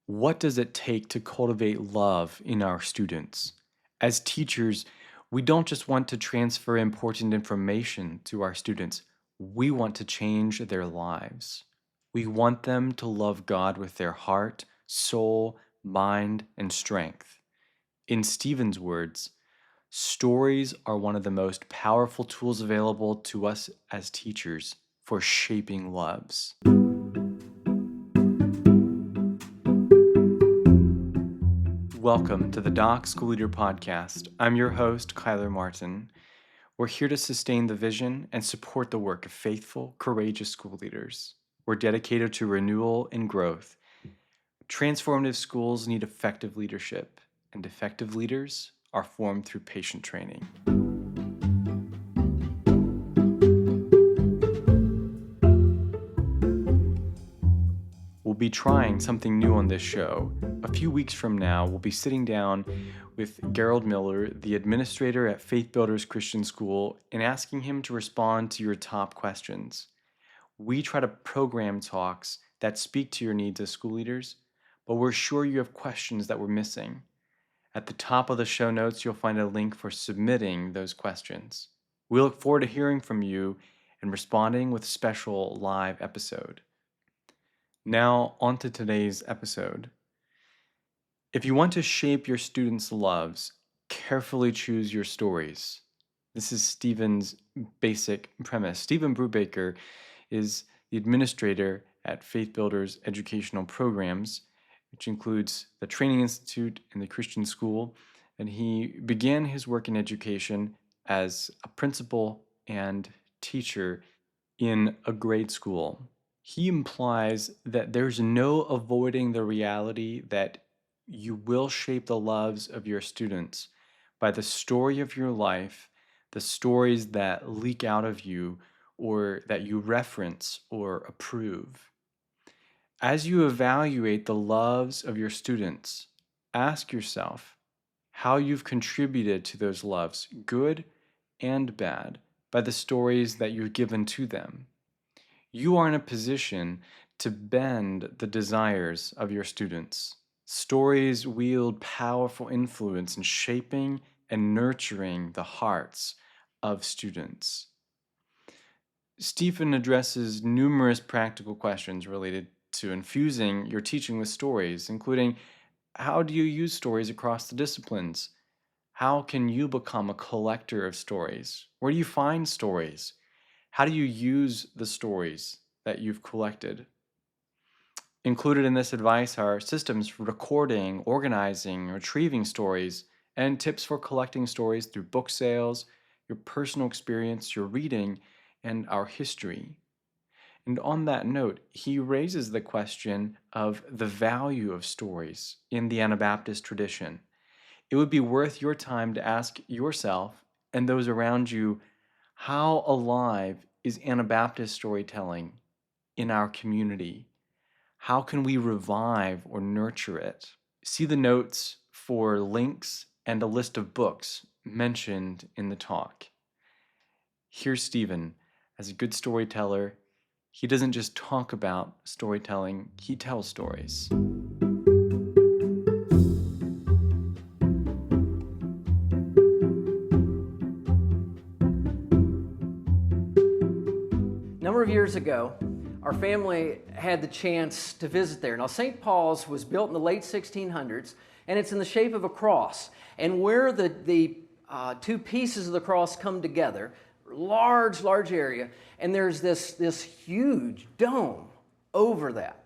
What does it take to cultivate love in our students? As teachers, we don't just want to transfer important information to our students, we want to change their lives. We want them to love God with their heart, soul, mind, and strength. In Stephen's words, stories are one of the most powerful tools available to us as teachers for shaping loves. Welcome to the Doc School Leader Podcast. I'm your host, Kyler Martin. We're here to sustain the vision and support the work of faithful, courageous school leaders. We're dedicated to renewal and growth. Transformative schools need effective leadership, and effective leaders are formed through patient training. We'll be trying something new on this show. A few weeks from now, we'll be sitting down with Gerald Miller, the administrator at Faith Builders Christian School, and asking him to respond to your top questions. We try to program talks that speak to your needs as school leaders, but we're sure you have questions that we're missing. At the top of the show notes, you'll find a link for submitting those questions. We look forward to hearing from you and responding with a special live episode. Now, on to today's episode. If you want to shape your students' loves, carefully choose your stories. This is Stephen's basic premise. Stephen Brubaker is the administrator at Faith Builders Educational Programs, which includes the Training Institute and the Christian School, and he began his work in education as a principal and teacher in a grade school. He implies that there's no avoiding the reality that you will shape the loves of your students by the story of your life, the stories that leak out of you or that you reference or approve. As you evaluate the loves of your students, ask yourself how you've contributed to those loves, good and bad, by the stories that you've given to them. You are in a position to bend the desires of your students. Stories wield powerful influence in shaping and nurturing the hearts of students. Stephen addresses numerous practical questions related to infusing your teaching with stories, including how do you use stories across the disciplines? How can you become a collector of stories? Where do you find stories? How do you use the stories that you've collected? Included in this advice are systems for recording, organizing, retrieving stories, and tips for collecting stories through book sales, your personal experience, your reading, and our history. And on that note, he raises the question of the value of stories in the Anabaptist tradition. It would be worth your time to ask yourself and those around you, how alive is Anabaptist storytelling in our community? How can we revive or nurture it? See the notes for links and a list of books mentioned in the talk. Here's Stephen. As a good storyteller, he doesn't just talk about storytelling, he tells stories. A number of years ago, our family had the chance to visit there. Now, St. Paul's was built in the late 1600s, and it's in the shape of a cross. And where the two pieces of the cross come together, large area, and there's this huge dome over that.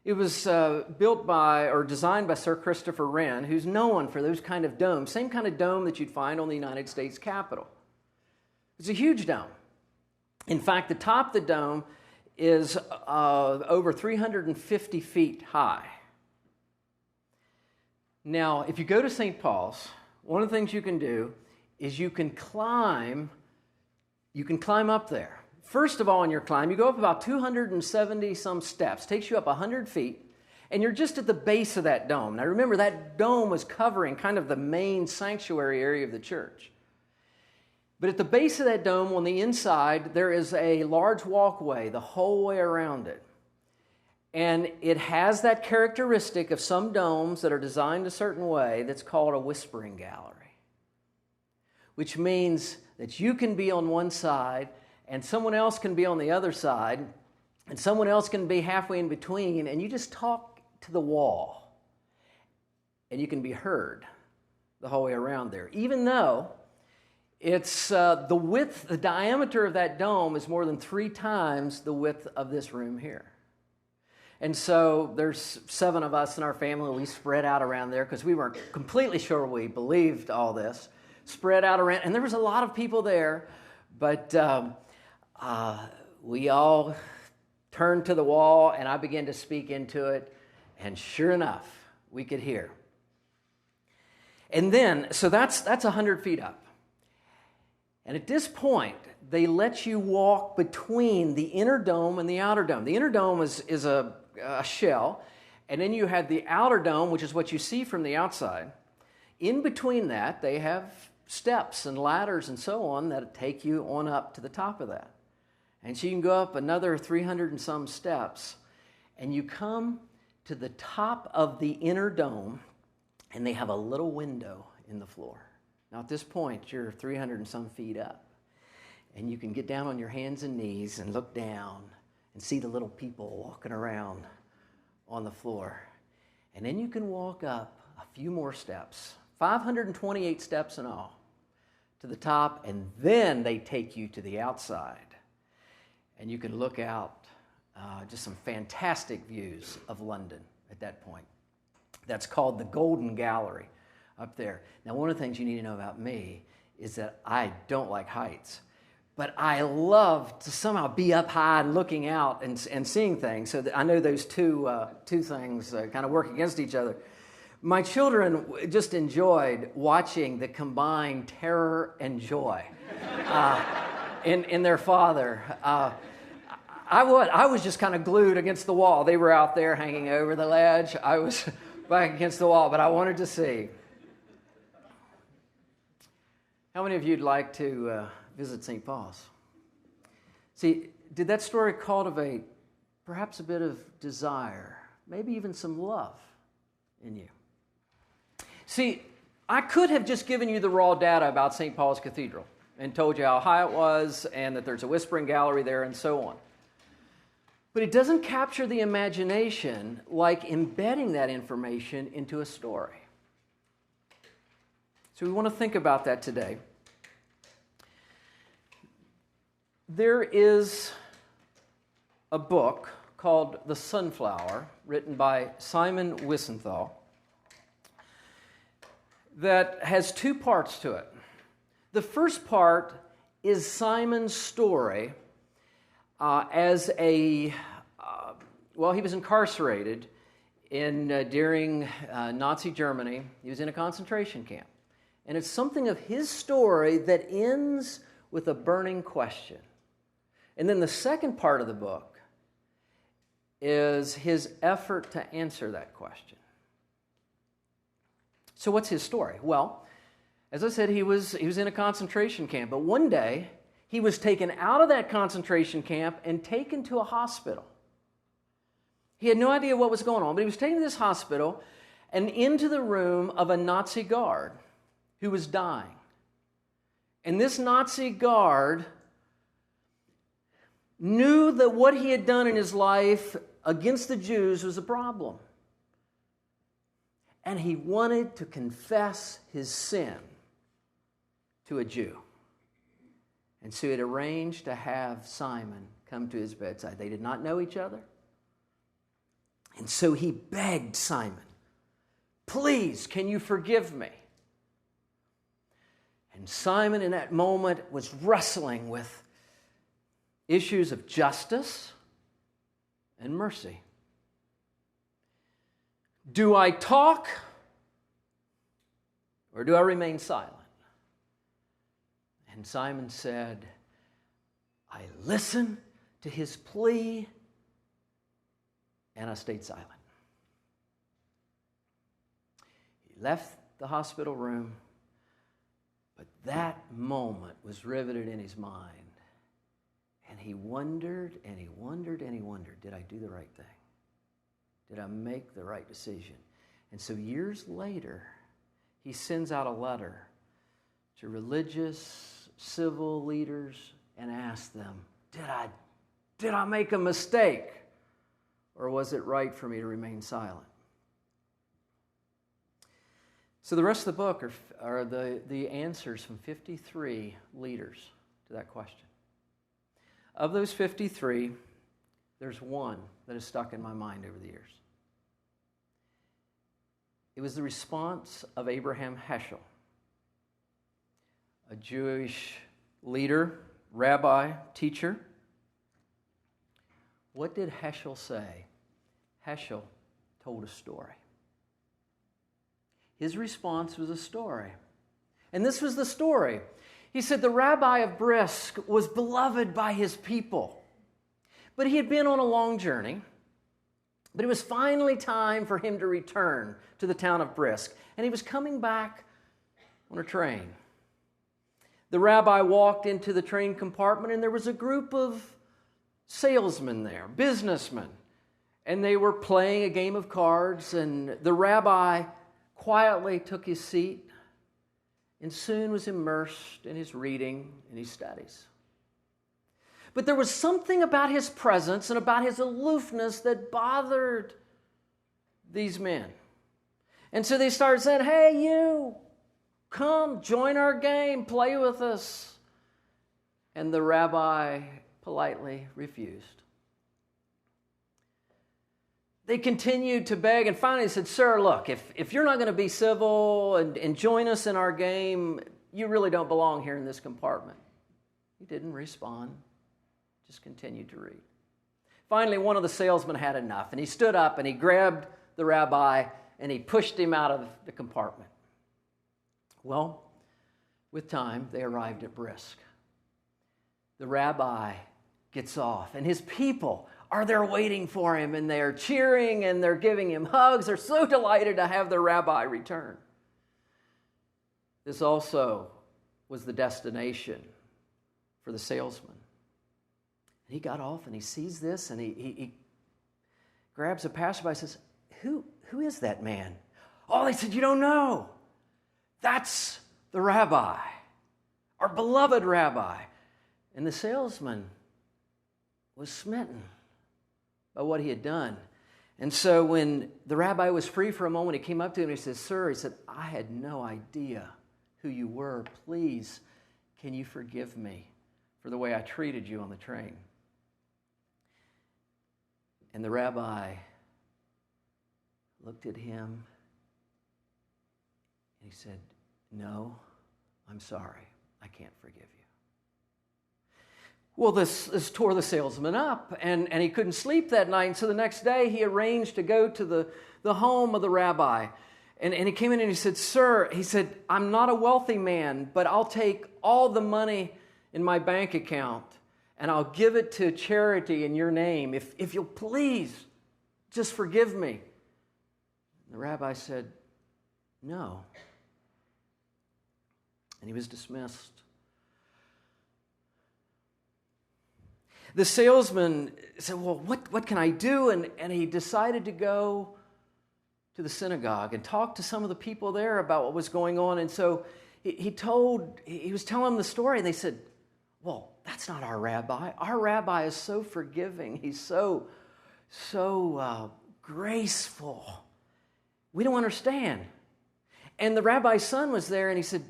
It was built by or designed by Sir Christopher Wren, who's known for those kind of domes, same kind of dome that you'd find on the United States Capitol. It's a huge dome. In fact, the top of the dome is over 350 feet high. Now, if you go to St. Paul's, one of the things you can do is you can climb up there. First of all, in your climb, you go up about 270 some steps. Takes you up 100 feet, and you're just at the base of that dome. Now remember, that dome was covering kind of the main sanctuary area of the church. But at the base of that dome, on the inside, there is a large walkway the whole way around it. And it has that characteristic of some domes that are designed a certain way that's called a whispering gallery, which means that you can be on one side and someone else can be on the other side and someone else can be halfway in between, and you just talk to the wall and you can be heard the whole way around there, even though it's the width, the diameter of that dome is more than 3 times the width of this room here. And so there's 7 of us in our family. We spread out around there because we weren't completely sure we believed all this. Spread out around, and there was a lot of people there, but we all turned to the wall, and I began to speak into it, and sure enough, we could hear. And then, so that's 100 feet up. And at this point, they let you walk between the inner dome and the outer dome. The inner dome is a shell, and then you have the outer dome, which is what you see from the outside. In between that, they have steps and ladders and so on that take you on up to the top of that. And so you can go up another 300 and some steps, and you come to the top of the inner dome, and they have a little window in the floor. Now at this point, you're 300 and some feet up, and you can get down on your hands and knees and look down and see the little people walking around on the floor. And then you can walk up a few more steps, 528 steps in all, to the top, and then they take you to the outside. And you can look out, just some fantastic views of London at that point. That's called the Golden Gallery up there. Now, one of the things you need to know about me is that I don't like heights, but I love to somehow be up high and looking out and seeing things. So that I know those two things kind of work against each other. My children just enjoyed watching the combined terror and joy in their father. I was just kind of glued against the wall. They were out there hanging over the ledge. I was back against the wall, but I wanted to see. How many of you would like to visit St. Paul's? See, did that story cultivate perhaps a bit of desire, maybe even some love in you? See, I could have just given you the raw data about St. Paul's Cathedral and told you how high it was and that there's a whispering gallery there and so on. But it doesn't capture the imagination like embedding that information into a story. So we want to think about that today. There is a book called The Sunflower, written by Simon Wiesenthal, that has 2 parts to it. The first part is Simon's story as he was incarcerated during Nazi Germany. He was in a concentration camp. And it's something of his story that ends with a burning question. And then the second part of the book is his effort to answer that question. So what's his story? Well, as I said, he was in a concentration camp, but one day he was taken out of that concentration camp and taken to a hospital. He had no idea what was going on, but he was taken to this hospital and into the room of a Nazi guard who was dying. And this Nazi guard knew that what he had done in his life against the Jews was a problem. And he wanted to confess his sin to a Jew. And so he had arranged to have Simon come to his bedside. They did not know each other. And so he begged Simon, "Please, can you forgive me?" And Simon in that moment was wrestling with issues of justice and mercy. Do I talk or do I remain silent? And Simon said, I listened to his plea and I stayed silent. He left the hospital room, but that moment was riveted in his mind. And he wondered and he wondered and he wondered, did I do the right thing? Did I make the right decision? And so years later, he sends out a letter to religious, civil leaders and asks them, did I make a mistake? Or was it right for me to remain silent? So the rest of the book are the answers from 53 leaders to that question. Of those 53, there's one that has stuck in my mind over the years. It was the response of Abraham Heschel, a Jewish leader, rabbi, teacher. What did Heschel say? Heschel told a story. His response was a story. And this was the story. He said the rabbi of Brisk was beloved by his people, but he had been on a long journey. But it was finally time for him to return to the town of Brisk, and he was coming back on a train. The rabbi walked into the train compartment, and there was a group of salesmen there, businessmen, and they were playing a game of cards, and the rabbi quietly took his seat and soon was immersed in his reading and his studies. But there was something about his presence and about his aloofness that bothered these men. And so they started saying, "Hey, you, come, join our game, play with us." And the rabbi politely refused. They continued to beg, and finally said, "Sir, look, if you're not going to be civil and join us in our game, you really don't belong here in this compartment." He didn't respond, just continued to read. Finally, one of the salesmen had enough, and he stood up and he grabbed the rabbi and he pushed him out of the compartment. Well, with time, they arrived at Brisk. The rabbi gets off, and his people are there waiting for him, and they're cheering and they're giving him hugs. They're so delighted to have the rabbi return. This also was the destination for the salesman. He got off and he sees this, and he grabs a passerby and says, Who is that man? Oh, they said, "You don't know. That's the rabbi, our beloved rabbi." And the salesman was smitten by what he had done. And so when the rabbi was free for a moment, he came up to him and he said, "Sir," he said, "I had no idea who you were. Please, can you forgive me for the way I treated you on the train?" And the rabbi looked at him and he said, "No, I'm sorry. I can't forgive you." Well, this tore the salesman up, and he couldn't sleep that night. And so the next day, he arranged to go to the home of the rabbi. And he came in and he said, "Sir," he said, "I'm not a wealthy man, but I'll take all the money in my bank account, and I'll give it to charity in your name. If you'll please just forgive me." And the rabbi said, "No." And he was dismissed. The salesman said, "Well, what can I do?" And he decided to go to the synagogue and talk to some of the people there about what was going on. And so he was telling them the story, and they said, "Well, that's not our rabbi. Our rabbi is so forgiving. He's so graceful. We don't understand." And the rabbi's son was there, and he said,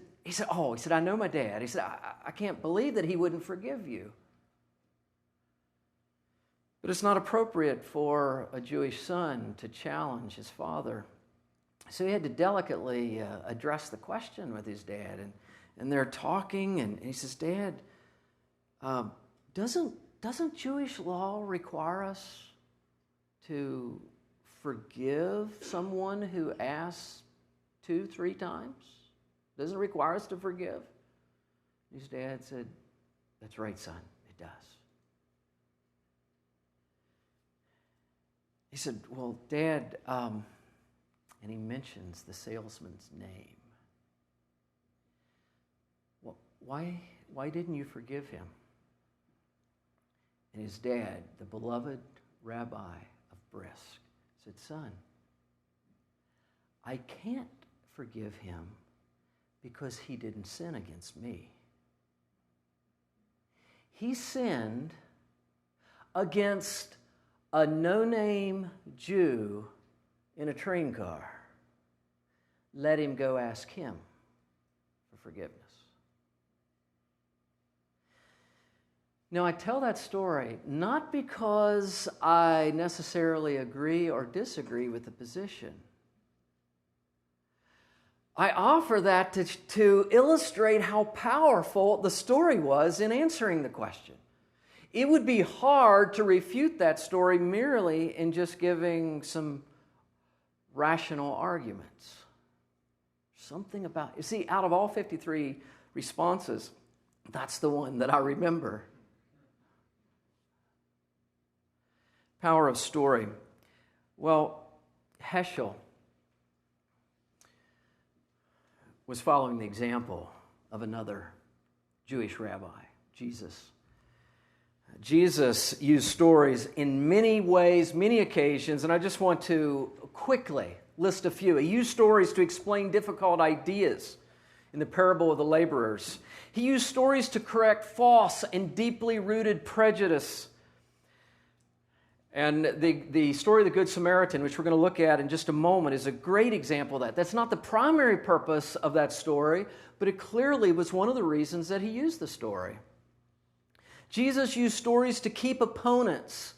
"I know my dad." He said, I can't believe that he wouldn't forgive you. But it's not appropriate for a Jewish son to challenge his father. So he had to delicately address the question with his dad. And they're talking, and he says, "Dad, doesn't Jewish law require us to forgive someone who asks 2-3 times? Doesn't it require us to forgive?" His dad said, "That's right, son, it does." He said, "Well, Dad," and he mentions the salesman's name. "Well, why didn't you forgive him?" And his dad, the beloved rabbi of Brisk, said, "Son, I can't forgive him because he didn't sin against me. He sinned against a no-name Jew in a train car. Let him go ask him for forgiveness." Now, I tell that story not because I necessarily agree or disagree with the position. I offer that to illustrate how powerful the story was in answering the question. It would be hard to refute that story merely in just giving some rational arguments. Something about, you see, out of all 53 responses, that's the one that I remember. Power of story. Well, Heschel was following the example of another Jewish rabbi, Jesus. Jesus used stories in many ways, many occasions, and I just want to quickly list a few. He used stories to explain difficult ideas in the parable of the laborers. He used stories to correct false and deeply rooted prejudice. And the story of the Good Samaritan, which we're going to look at in just a moment, is a great example of that. That's not the primary purpose of that story, but it clearly was one of the reasons that he used the story. Jesus used stories to keep opponents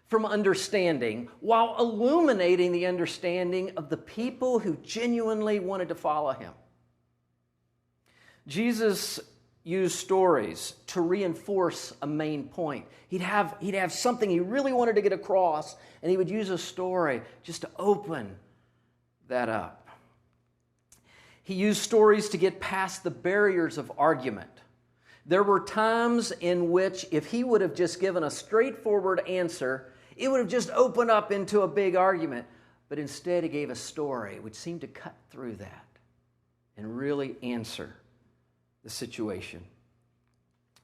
from understanding while illuminating the understanding of the people who genuinely wanted to follow him. Jesus used stories to reinforce a main point. He'd have something he really wanted to get across, and he would use a story just to open that up. He used stories to get past the barriers of argument. There were times in which if he would have just given a straightforward answer, it would have just opened up into a big argument. But instead, he gave a story which seemed to cut through that and really answer the situation.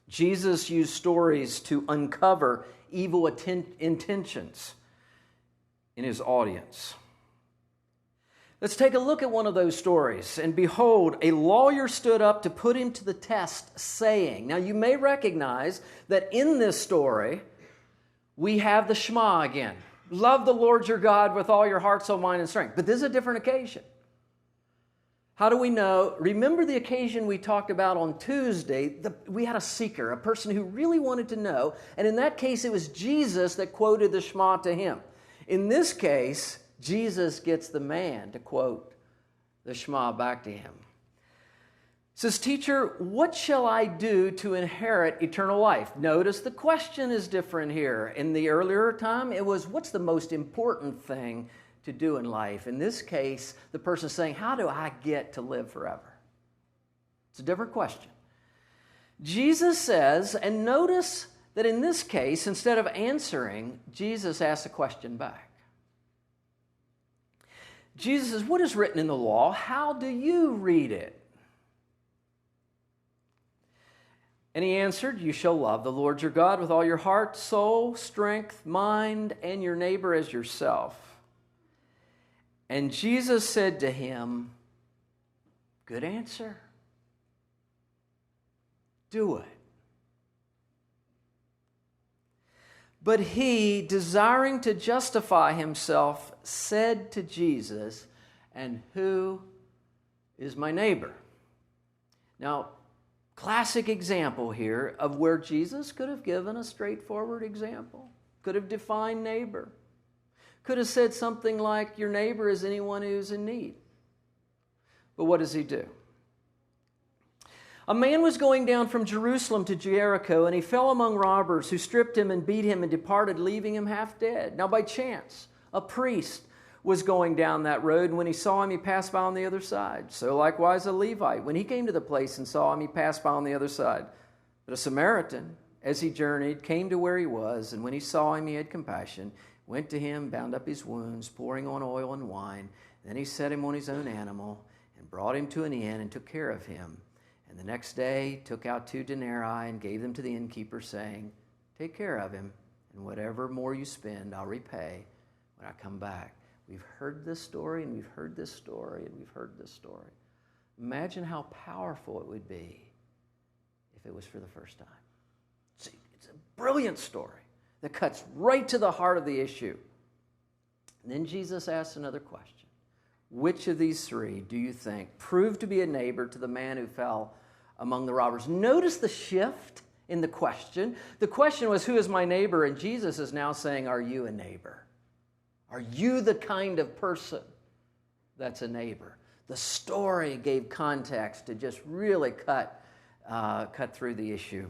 Jesus used stories to uncover evil intentions in his audience. Let's take a look at one of those stories. And behold, a lawyer stood up to put him to the test, saying, now you may recognize that in this story, we have the Shema again. Love the Lord your God with all your heart, soul, mind, and strength. But this is a different occasion. How do we know? Remember the occasion we talked about on Tuesday? We had a seeker, a person who really wanted to know. And in that case, it was Jesus that quoted the Shema to him. In this case, Jesus gets the man to quote the Shema back to him. He says, teacher, what shall I do to inherit eternal life? Notice the question is different here. In the earlier time, it was, what's the most important thing to do in life? In this case, the person is saying, how do I get to live forever? It's a different question. Jesus says, and notice that in this case, instead of answering, Jesus asks a question back. Jesus says, what is written in the law? How do you read it? And he answered, you shall love the Lord your God with all your heart, soul, strength, mind, and your neighbor as yourself. And Jesus said to him, good answer. Do it. But he, desiring to justify himself, said to Jesus, and who is my neighbor? Now, classic example here of where Jesus could have given a straightforward example, could have defined neighbor, could have said something like, your neighbor is anyone who's in need. But what does he do? A man was going down from Jerusalem to Jericho, and he fell among robbers who stripped him and beat him and departed, leaving him half dead. Now, by chance, a priest was going down that road, and when he saw him, he passed by on the other side. So likewise a Levite, when he came to the place and saw him, he passed by on the other side. But a Samaritan, as he journeyed, came to where he was, and when he saw him, he had compassion, went to him, bound up his wounds, pouring on oil and wine. Then he set him on his own animal and brought him to an inn and took care of him. And the next day took out 2 denarii and gave them to the innkeeper, saying, take care of him, and whatever more you spend, I'll repay when I come back. We've heard this story, and we've heard this story, and we've heard this story. Imagine how powerful it would be if it was for the first time. See, it's a brilliant story that cuts right to the heart of the issue. And then Jesus asks another question. Which of these three do you think proved to be a neighbor to the man who fell among the robbers? Notice the shift in the question. The question was, who is my neighbor? And Jesus is now saying, are you a neighbor? Are you the kind of person that's a neighbor? The story gave context to just really cut through the issue.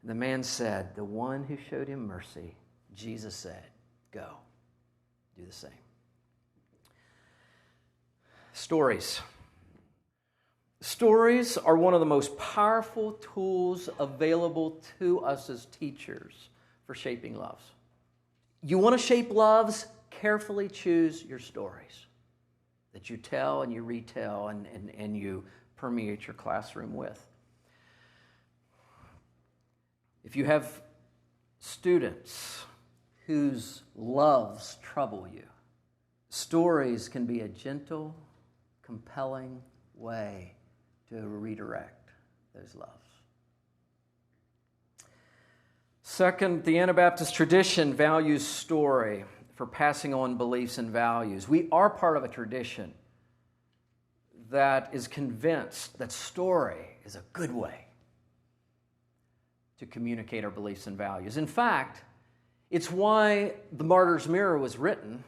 The man said, the one who showed him mercy, Jesus said, go, do the same. Stories. Stories are one of the most powerful tools available to us as teachers for shaping loves. You want to shape loves? Carefully choose your stories that you tell and you retell and you permeate your classroom with. If you have students whose loves trouble you, stories can be a gentle, compelling way to redirect those loves. Second, the Anabaptist tradition values story for passing on beliefs and values. We are part of a tradition that is convinced that story is a good way to communicate our beliefs and values. In fact, it's why the Martyr's Mirror was written.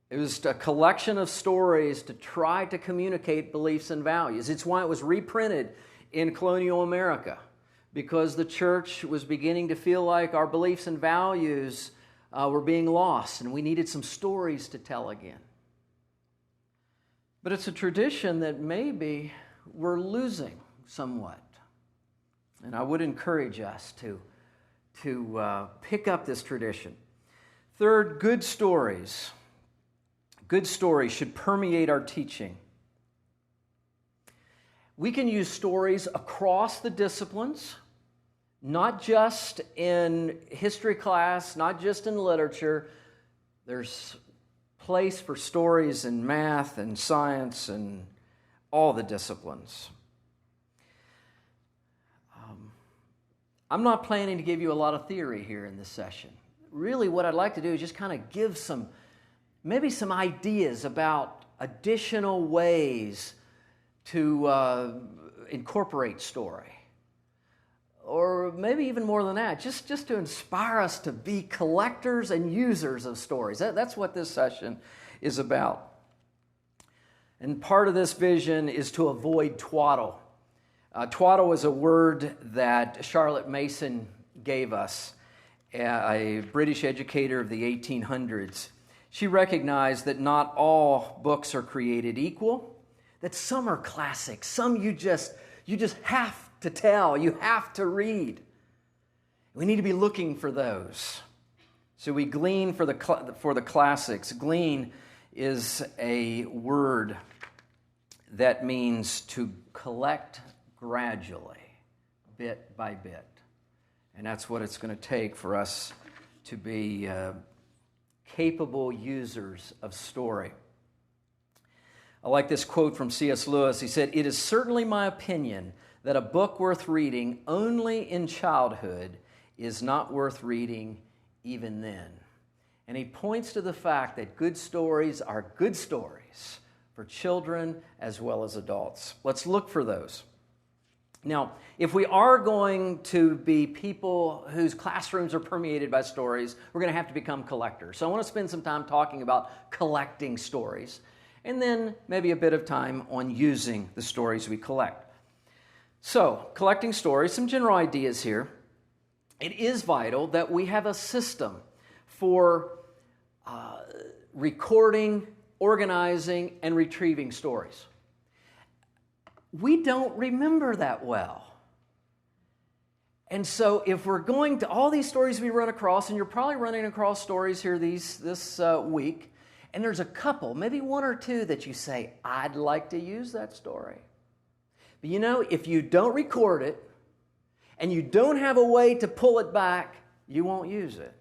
It was a collection of stories to try to communicate beliefs and values. It's why it was reprinted in colonial America, because the church was beginning to feel like our beliefs and values were being lost, and we needed some stories to tell again. But it's a tradition that maybe we're losing somewhat. And I would encourage us to pick up this tradition. Third, good stories. Good stories should permeate our teaching. We can use stories across the disciplines, not just in history class, not just in literature. There's place for stories in math and science and all the disciplines. I'm not planning to give you a lot of theory here in this session. Really, what I'd like to do is just kind of give maybe some ideas about additional ways to incorporate story. Or maybe even more than that, just to inspire us to be collectors and users of stories. That's what this session is about. And part of this vision is to avoid twaddle. Twaddle is a word that Charlotte Mason gave us, a British educator of the 1800s. She recognized that not all books are created equal, that some are classics, some you just have to tell, you have to read. We need to be looking for those. So we glean for the classics. Glean is a word that means to collect gradually, bit by bit. And that's what it's going to take for us to be capable users of story. I like this quote from C.S. Lewis. He said, "It is certainly my opinion that a book worth reading only in childhood is not worth reading even then." And he points to the fact that good stories are good stories for children as well as adults. Let's look for those. Now, if we are going to be people whose classrooms are permeated by stories, we're going to have to become collectors. So I want to spend some time talking about collecting stories, and then maybe a bit of time on using the stories we collect. So, collecting stories, some general ideas here. It is vital that we have a system for recording, organizing, and retrieving stories. We don't remember that well. And so if we're going to all these stories we run across, and you're probably running across stories here this week, and there's a couple, maybe one or two that you say, I'd like to use that story. But you know, if you don't record it, and you don't have a way to pull it back, you won't use it.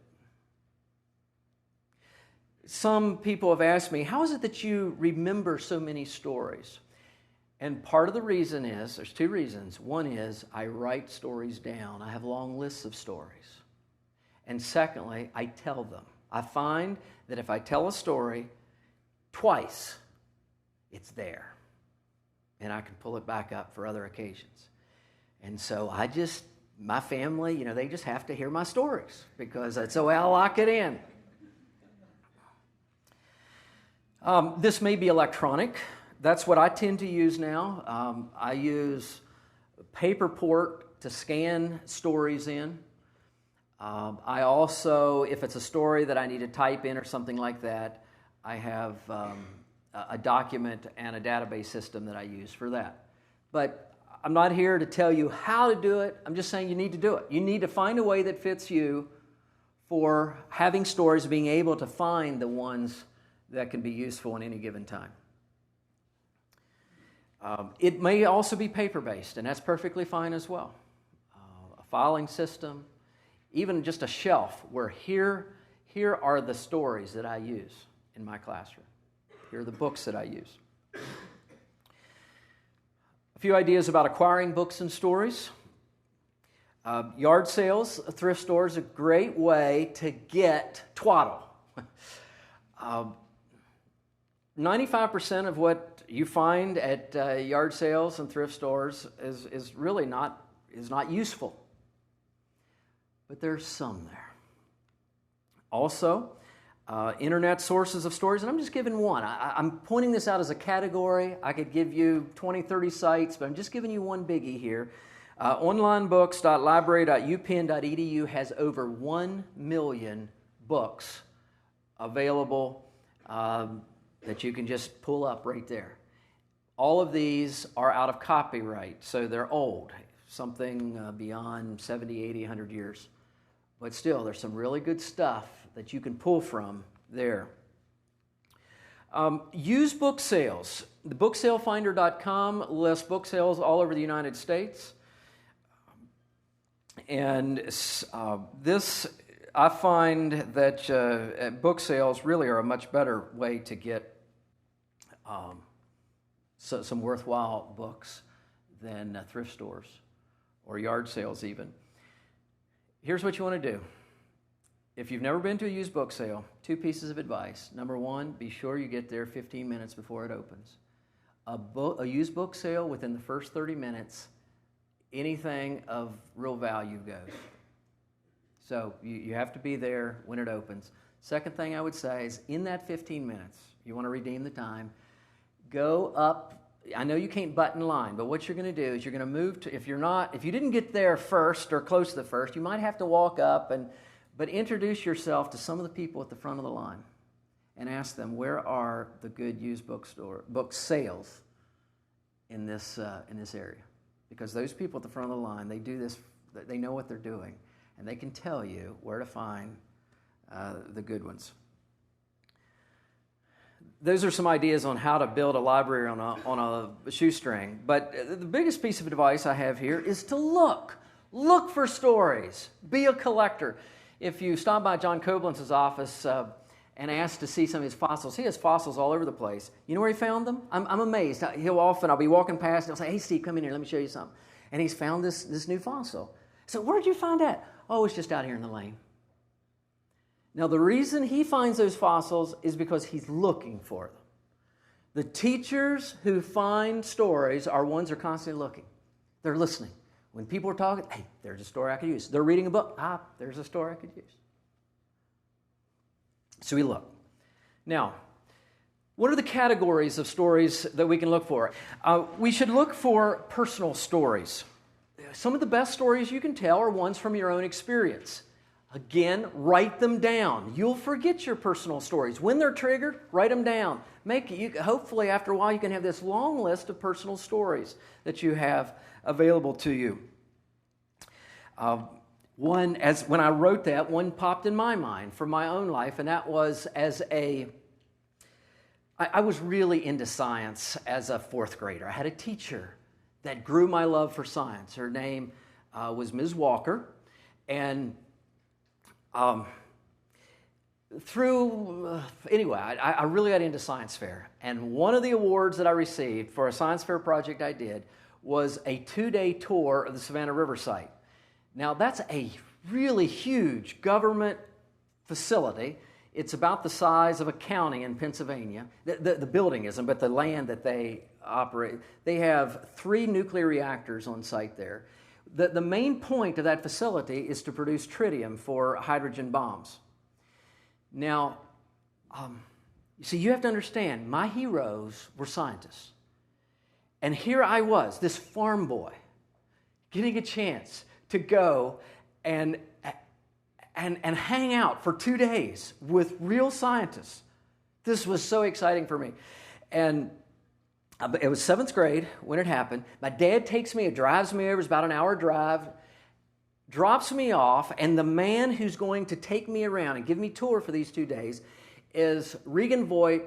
Some people have asked me, how is it that you remember so many stories? And part of the reason is, there's two reasons. One is I write stories down. I have long lists of stories. And secondly, I tell them. I find that if I tell a story twice, it's there. And I can pull it back up for other occasions. And so my family, they just have to hear my stories because that's the way I lock it in. This may be electronic. That's what I tend to use now. I use Paperport to scan stories in. I also, if it's a story that I need to type in or something like that, I have a document and a database system that I use for that. But I'm not here to tell you how to do it. I'm just saying you need to do it. You need to find a way that fits you for having stories, being able to find the ones that can be useful in any given time. It may also be paper-based, and that's perfectly fine as well. A filing system, even just a shelf where here are the stories that I use in my classroom. Here are the books that I use. A few ideas about acquiring books and stories. Yard sales, thrift stores, a great way to get twaddle. 95% of what you find at yard sales and thrift stores is really not useful. But there's some there. Also, internet sources of stories, and I'm just giving one. I'm pointing this out as a category. I could give you 20, 30 sites, but I'm just giving you one biggie here. Onlinebooks.library.upenn.edu has over 1 million books available that you can just pull up right there. All of these are out of copyright, so they're old, something beyond 70, 80, 100 years. But still, there's some really good stuff that you can pull from there. Used book sales. The booksalefinder.com lists book sales all over the United States. And this, I find that book sales really are a much better way to get some worthwhile books than thrift stores or yard sales even. Here's what you want to do. If you've never been to a used book sale, 2 pieces of advice. Number 1, be sure you get there 15 minutes before it opens. A used book sale, within the first 30 minutes, anything of real value goes. So you have to be there when it opens. Second thing I would say is in that 15 minutes, you want to redeem the time, go up. I know you can't butt in line, but what you're going to do is you're going to move to, if you didn't get there first or close to the first, you might have to walk up but introduce yourself to some of the people at the front of the line and ask them, where are the good used book sales in this area? Because those people at the front of the line, they do this, they know what they're doing, and they can tell you where to find the good ones. Those are some ideas on how to build a library on a shoestring. But the biggest piece of advice I have here is to look. Look for stories. Be a collector. If you stop by John Koblentz's office and ask to see some of his fossils, he has fossils all over the place. You know where he found them? I'm amazed. I'll be walking past and he'll say, hey, Steve, come in here. Let me show you something. And he's found this new fossil. So where'd you find that? Oh, it's just out here in the lane. Now, the reason he finds those fossils is because he's looking for them. The teachers who find stories are ones who are constantly looking. They're listening. When people are talking, hey, there's a story I could use. They're reading a book. There's a story I could use. So we look. Now, what are the categories of stories that we can look for? We should look for personal stories. Some of the best stories you can tell are ones from your own experience. Again, write them down. You'll forget your personal stories. When they're triggered, write them down. Hopefully, after a while, you can have this long list of personal stories that you have available to you. When I wrote that, one popped in my mind from my own life, and that was I was really into science as a 4th grader. I had a teacher that grew my love for science. Her name was Ms. Walker, and anyway, I really got into science fair. And one of the awards that I received for a science fair project I did was a 2-day tour of the Savannah River site. Now, that's a really huge government facility. It's about the size of a county in Pennsylvania. The building isn't, but the land that they operate. They have 3 nuclear reactors on site there. The main point of that facility is to produce tritium for hydrogen bombs. Now, you see, you have to understand, my heroes were scientists. And here I was, this farm boy, getting a chance to go and hang out for 2 days with real scientists. This was so exciting for me. And it was 7th grade when it happened. My dad takes me, drives me over, it's about an hour drive, drops me off, and the man who's going to take me around and give me a tour for these 2 days is Regan Voigt,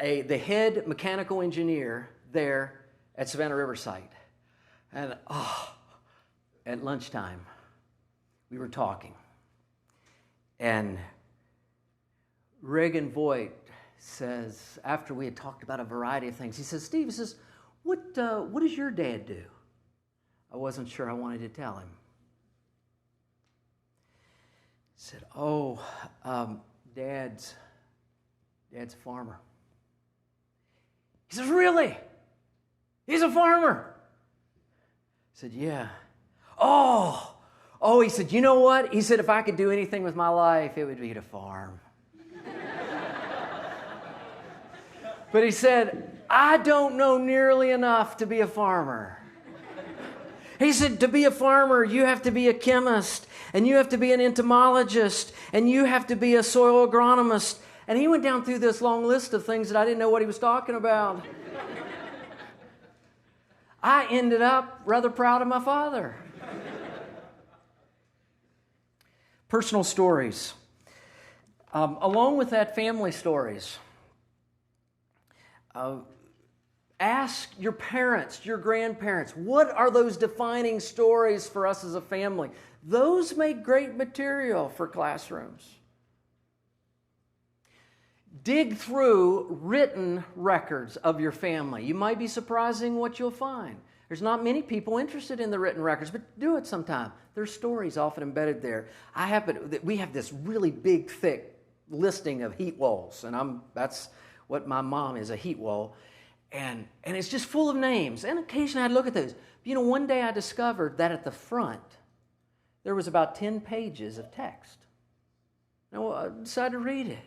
the head mechanical engineer there at Savannah River site. And at lunchtime, we were talking. And Regan Voigt says, after we had talked about a variety of things, he says, Steve, he says, what does your dad do? I wasn't sure I wanted to tell him. He said, Dad's a farmer. He says, really? He's a farmer? I said, yeah. He said, you know what? He said, if I could do anything with my life, it would be to farm. But he said, I don't know nearly enough to be a farmer. He said, to be a farmer, you have to be a chemist, and you have to be an entomologist, and you have to be a soil agronomist. And he went down through this long list of things that I didn't know what he was talking about. I ended up rather proud of my father. Personal stories. Along with that, family stories. Ask your parents, your grandparents, what are those defining stories for us as a family? Those make great material for classrooms. Dig through written records of your family. You might be surprising what you'll find. There's not many people interested in the written records, but do it sometime. There's stories often embedded there. We have this really big, thick listing of heat walls, and that's what my mom is, a heat wall. And it's just full of names. And occasionally I'd look at those. One day I discovered that at the front, there was about 10 pages of text. Now I decided to read it.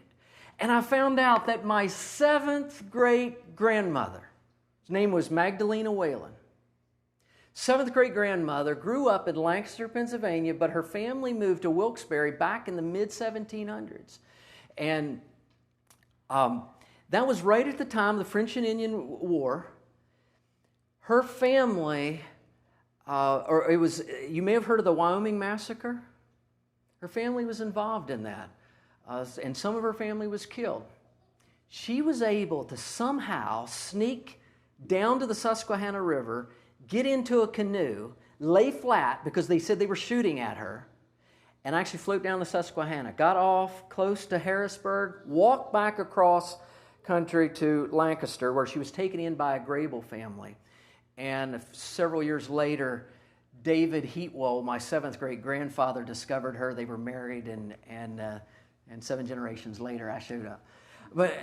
And I found out that my 7th great-grandmother, his name was Magdalena Whalen, 7th great-grandmother grew up in Lancaster, Pennsylvania, but her family moved to Wilkes-Barre back in the mid-1700s. And that was right at the time of the French and Indian War. Her family, you may have heard of the Wyoming Massacre. Her family was involved in that. And some of her family was killed. She was able to somehow sneak down to the Susquehanna River, get into a canoe, lay flat because they said they were shooting at her, and actually float down the Susquehanna. Got off close to Harrisburg, walked back across country to Lancaster, where she was taken in by a Grable family. And several years later, David Heatwell, my 7th great-grandfather, discovered her. They were married, and 7 generations later, I showed up. But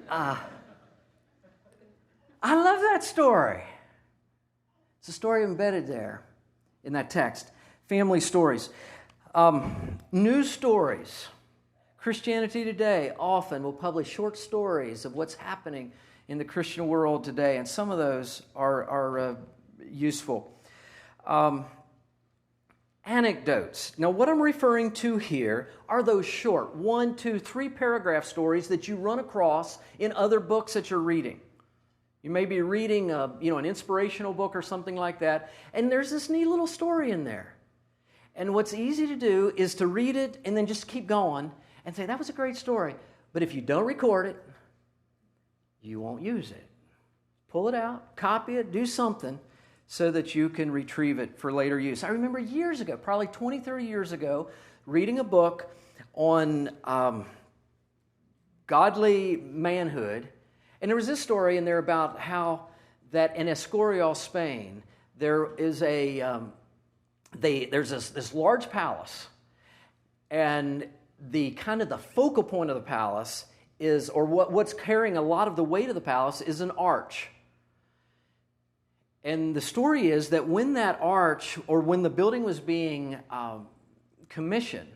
I love that story. It's a story embedded there in that text. Family stories. News stories. Christianity Today often will publish short stories of what's happening in the Christian world today, and some of those are useful. Anecdotes. Now, what I'm referring to here are those short 1, 2, 3 paragraph stories that you run across in other books that you're reading. You may be reading an inspirational book or something like that, and there's this neat little story in there. And what's easy to do is to read it and then just keep going and say, that was a great story. But if you don't record it, you won't use it. Pull it out, copy it, do something so that you can retrieve it for later use. I remember years ago, probably 20, 30 years ago, reading a book on godly manhood. And there was this story in there about how that in Escorial, Spain, there is there's this large palace, and the kind of the focal point of the palace is, or what's carrying a lot of the weight of the palace is an arch. And the story is that when that arch, or when the building was being commissioned,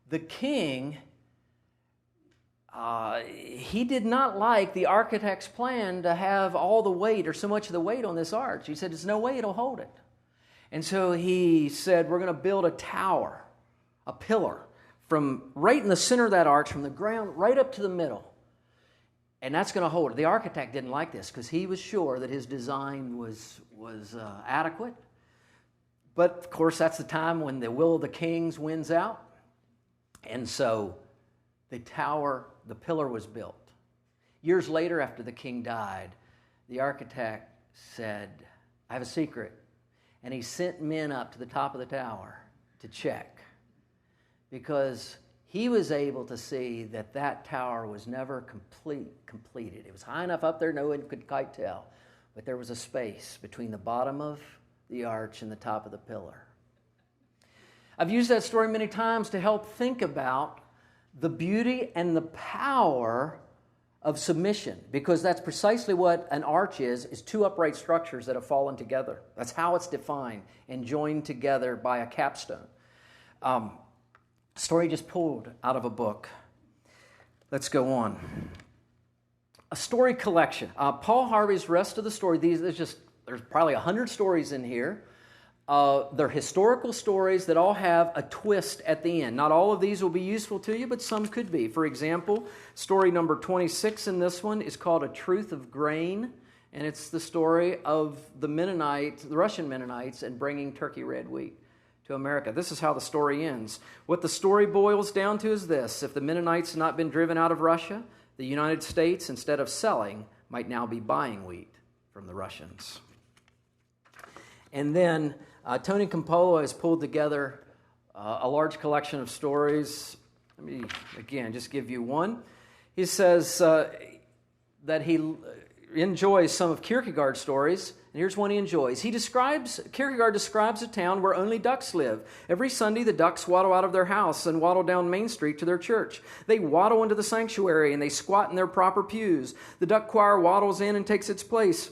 the king, he did not like the architect's plan to have all the weight, or so much of the weight, on this arch. He said, there's no way it'll hold it. And so he said, we're going to build a tower, a pillar, from right in the center of that arch, from the ground right up to the middle. And that's going to hold it. The architect didn't like this because he was sure that his design was adequate. But, of course, that's the time when the will of the kings wins out. And so the tower, the pillar was built. Years later, after the king died, the architect said, I have a secret. And he sent men up to the top of the tower to check, because he was able to see that that tower was never completed. It was high enough up there, no one could quite tell, but there was a space between the bottom of the arch and the top of the pillar. I've used that story many times to help think about the beauty and the power of submission, because that's precisely what an arch is two upright structures that have fallen together. That's how it's defined, and joined together by a capstone. Story just pulled out of a book. Let's go on. A story collection. Paul Harvey's rest of the story, there's probably 100 stories in here. They're historical stories that all have a twist at the end. Not all of these will be useful to you, but some could be. For example, story number 26 in this one is called A Truth of Grain, and it's the story of the Russian Mennonites, and bringing Turkey red wheat to America. This is how the story ends. What the story boils down to is this: if the Mennonites had not been driven out of Russia, the United States, instead of selling, might now be buying wheat from the Russians. And then Tony Campolo has pulled together a large collection of stories. Let me, again, just give you one. He says that he enjoys some of Kierkegaard's stories, and here's one he enjoys. Kierkegaard describes a town where only ducks live. Every Sunday, the ducks waddle out of their house and waddle down Main Street to their church. They waddle into the sanctuary, and they squat in their proper pews. The duck choir waddles in and takes its place,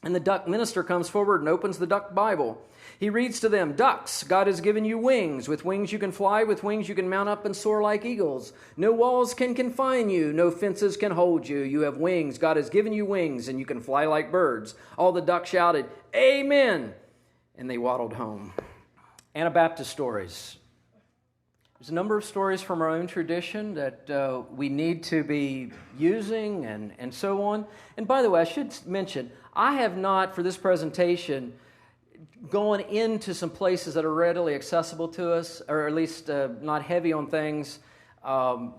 and the duck minister comes forward and opens the duck Bible. He reads to them, "Ducks, God has given you wings. With wings you can fly. With wings you can mount up and soar like eagles. No walls can confine you. No fences can hold you. You have wings. God has given you wings, and you can fly like birds." All the ducks shouted, "Amen!" And they waddled home. Anabaptist stories. There's a number of stories from our own tradition that we need to be using and so on. And by the way, I should mention, I have not, for this presentation, gone into some places that are readily accessible to us, or at least not heavy on things,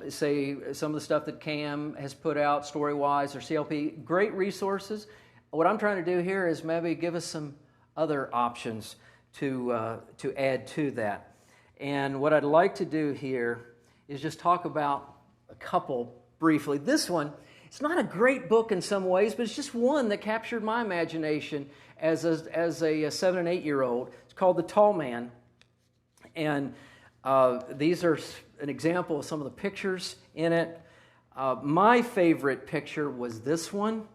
say some of the stuff that CAM has put out story-wise, or CLP. Great resources. What I'm trying to do here is maybe give us some other options to add to that. And what I'd like to do here is just talk about a couple briefly. This one, it's not a great book in some ways, but it's just one that captured my imagination as a 7 and 8-year-old. It's called The Tall Man. And these are an example of some of the pictures in it. My favorite picture was this one.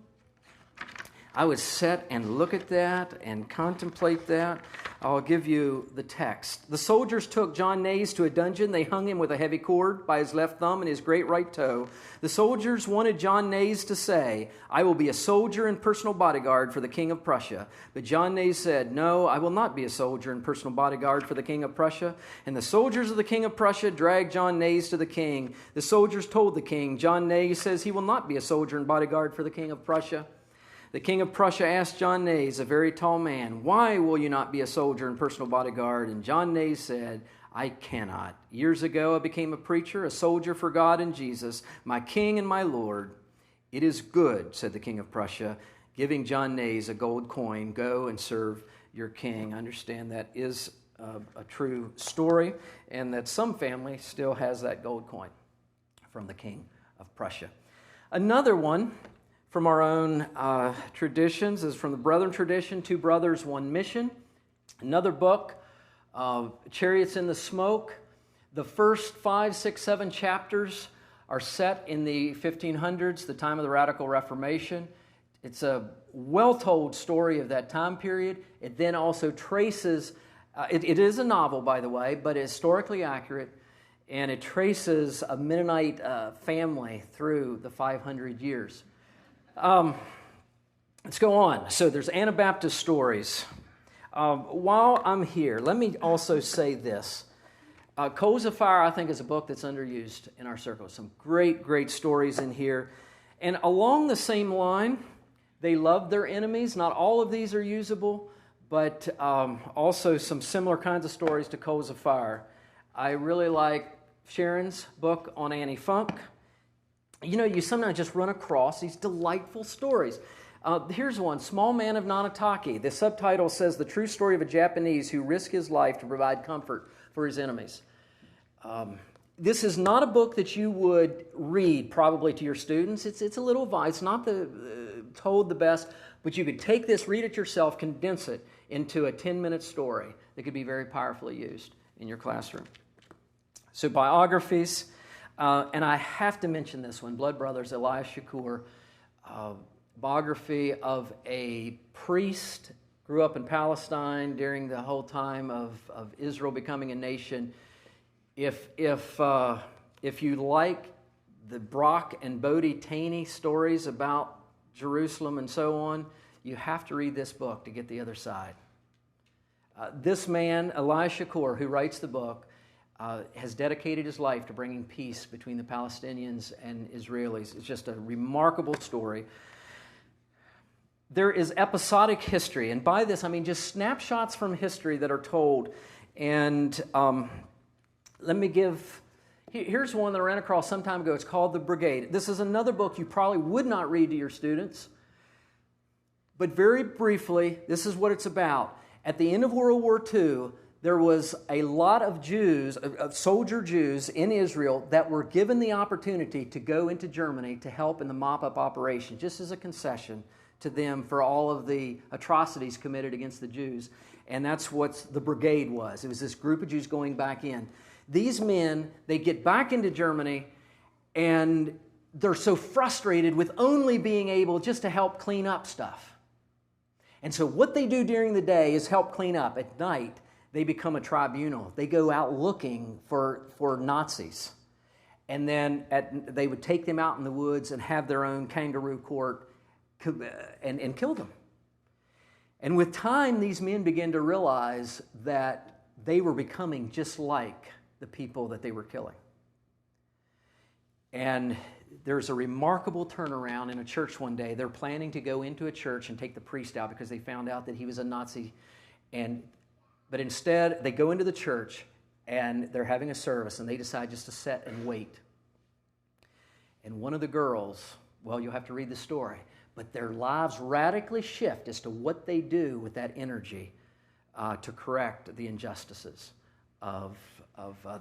I would sit and look at that and contemplate that. I'll give you the text. "The soldiers took John Nays to a dungeon. They hung him with a heavy cord by his left thumb and his great right toe. The soldiers wanted John Nays to say, 'I will be a soldier and personal bodyguard for the King of Prussia.' But John Nays said, 'No, I will not be a soldier and personal bodyguard for the King of Prussia.' And the soldiers of the King of Prussia dragged John Nays to the king. The soldiers told the king, 'John Nays says he will not be a soldier and bodyguard for the King of Prussia.' The King of Prussia asked John Nays, a very tall man, 'Why will you not be a soldier and personal bodyguard?' And John Nays said, 'I cannot. Years ago I became a preacher, a soldier for God and Jesus, my King and my Lord.' 'It is good,' said the King of Prussia, giving John Nays a gold coin. 'Go and serve your king.'" I understand that is a true story, and that some family still has that gold coin from the King of Prussia. Another one from our own traditions is from the Brethren tradition, Two Brothers, One Mission. Another book, Chariots in the Smoke. The first 5, 6, 7 chapters are set in the 1500s, the time of the Radical Reformation. It's a well-told story of that time period. It then also traces, it is a novel, by the way, but historically accurate, and it traces a Mennonite family through the 500 years. Let's go on. So there's Anabaptist stories. While I'm here, let me also say this. Coals of Fire, I think, is a book that's underused in our circle. Some great, great stories in here. And along the same line, they loved their enemies. Not all of these are usable, but also some similar kinds of stories to Coals of Fire. I really like Sharon's book on Annie Funk. You know, you sometimes just run across these delightful stories. Here's one, Small Man of Nanatake. The subtitle says, The True Story of a Japanese Who Risked His Life to Provide Comfort for His Enemies. This is not a book that you would read probably to your students. It's a little advice. It's not told the best, but you could take this, read it yourself, condense it into a 10-minute story that could be very powerfully used in your classroom. So biographies, and I have to mention this one, Blood Brothers, Elias Shakur, biography of a priest, grew up in Palestine during the whole time of Israel becoming a nation. If you like the Brock and Bodie Taney stories about Jerusalem and so on, you have to read this book to get the other side. This man, Elias Shakur, who writes the book, has dedicated his life to bringing peace between the Palestinians and Israelis. It's just a remarkable story. There is episodic history, and by this I mean just snapshots from history that are told. And let me give, here's one that I ran across some time ago. It's called The Brigade. This is another book you probably would not read to your students. But very briefly, this is what it's about. At the end of World War II, there was a lot of Jews, soldier Jews in Israel that were given the opportunity to go into Germany to help in the mop-up operation, just as a concession to them for all of the atrocities committed against the Jews. And that's what the brigade was. It was this group of Jews going back in. These men, they get back into Germany, and they're so frustrated with only being able just to help clean up stuff. And so what they do during the day is help clean up. At night, they become a tribunal. They go out looking for Nazis. And then they would take them out in the woods and have their own kangaroo court and kill them. And with time, these men began to realize that they were becoming just like the people that they were killing. And there's a remarkable turnaround in a church one day. They're planning to go into a church and take the priest out because they found out that he was a Nazi. But instead, they go into the church and they're having a service, and they decide just to sit and wait. And one of the girls, well, you'll have to read the story, but their lives radically shift as to what they do with that energy to correct the injustices of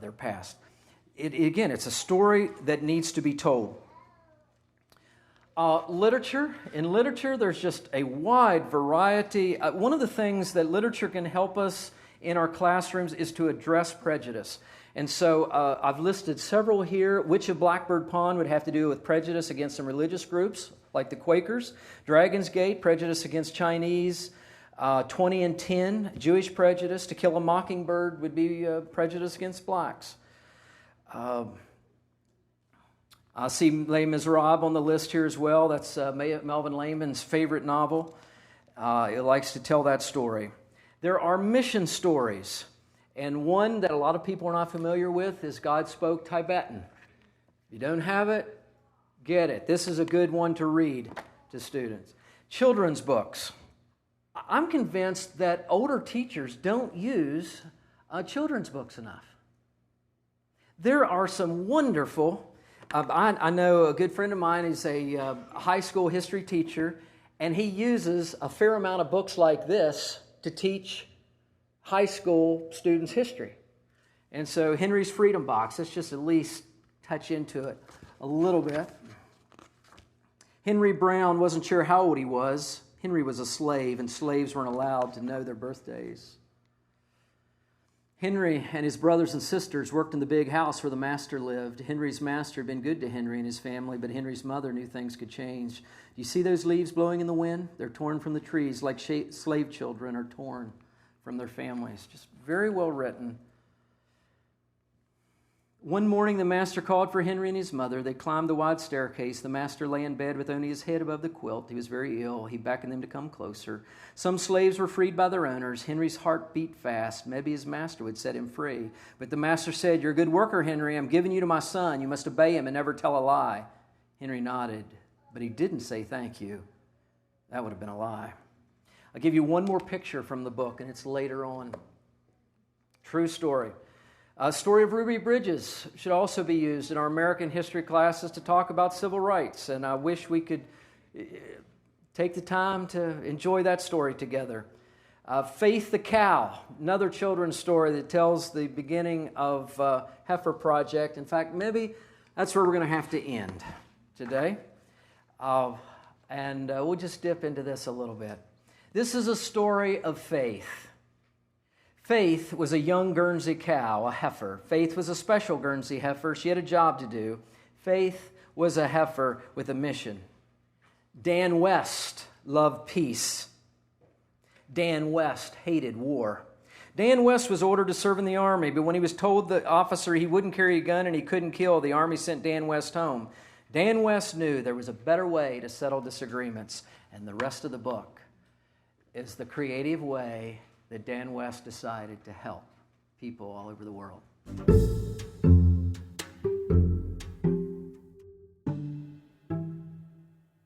their past. Again, it's a story that needs to be told. Literature. In literature, there's just a wide variety. One of the things that literature can help us in our classrooms is to address prejudice. And so I've listed several here. Witch of Blackbird Pond would have to do with prejudice against some religious groups, like the Quakers. Dragon's Gate, prejudice against Chinese. 20 and 10, Jewish prejudice. To Kill a Mockingbird would be prejudice against blacks. I see Les Miserables on the list here as well. That's Melvin Layman's favorite novel. He likes to tell that story. There are mission stories, and one that a lot of people are not familiar with is God Spoke Tibetan. If you don't have it, get it. This is a good one to read to students. Children's books. I'm convinced that older teachers don't use children's books enough. There are some wonderful, I know a good friend of mine is a high school history teacher, and he uses a fair amount of books like this to teach high school student's history. And so Henry's Freedom Box, let's just at least touch into it a little bit. Henry Brown wasn't sure how old he was. Henry was a slave, and slaves weren't allowed to know their birthdays. Henry and his brothers and sisters worked in the big house where the master lived. Henry's master had been good to Henry and his family, but Henry's mother knew things could change. Do you see those leaves blowing in the wind? They're torn from the trees like slave children are torn from their families. Just very well written. One morning, the master called for Henry and his mother. They climbed the wide staircase. The master lay in bed with only his head above the quilt. He was very ill. He beckoned them to come closer. Some slaves were freed by their owners. Henry's heart beat fast. Maybe his master would set him free. But the master said, "You're a good worker, Henry. I'm giving you to my son. You must obey him and never tell a lie." Henry nodded, but he didn't say thank you. That would have been a lie. I'll give you one more picture from the book, and it's later on. True story. A story of Ruby Bridges should also be used in our American history classes to talk about civil rights, and I wish we could take the time to enjoy that story together. Faith the Cow, another children's story that tells the beginning of Heifer Project. In fact, maybe that's where we're going to have to end today, and we'll just dip into this a little bit. This is a story of faith. Faith was a young Guernsey cow, a heifer. Faith was a special Guernsey heifer. She had a job to do. Faith was a heifer with a mission. Dan West loved peace. Dan West hated war. Dan West was ordered to serve in the army, but when he was told the officer he wouldn't carry a gun and he couldn't kill, the army sent Dan West home. Dan West knew there was a better way to settle disagreements, and the rest of the book is the creative way that Dan West decided to help people all over the world.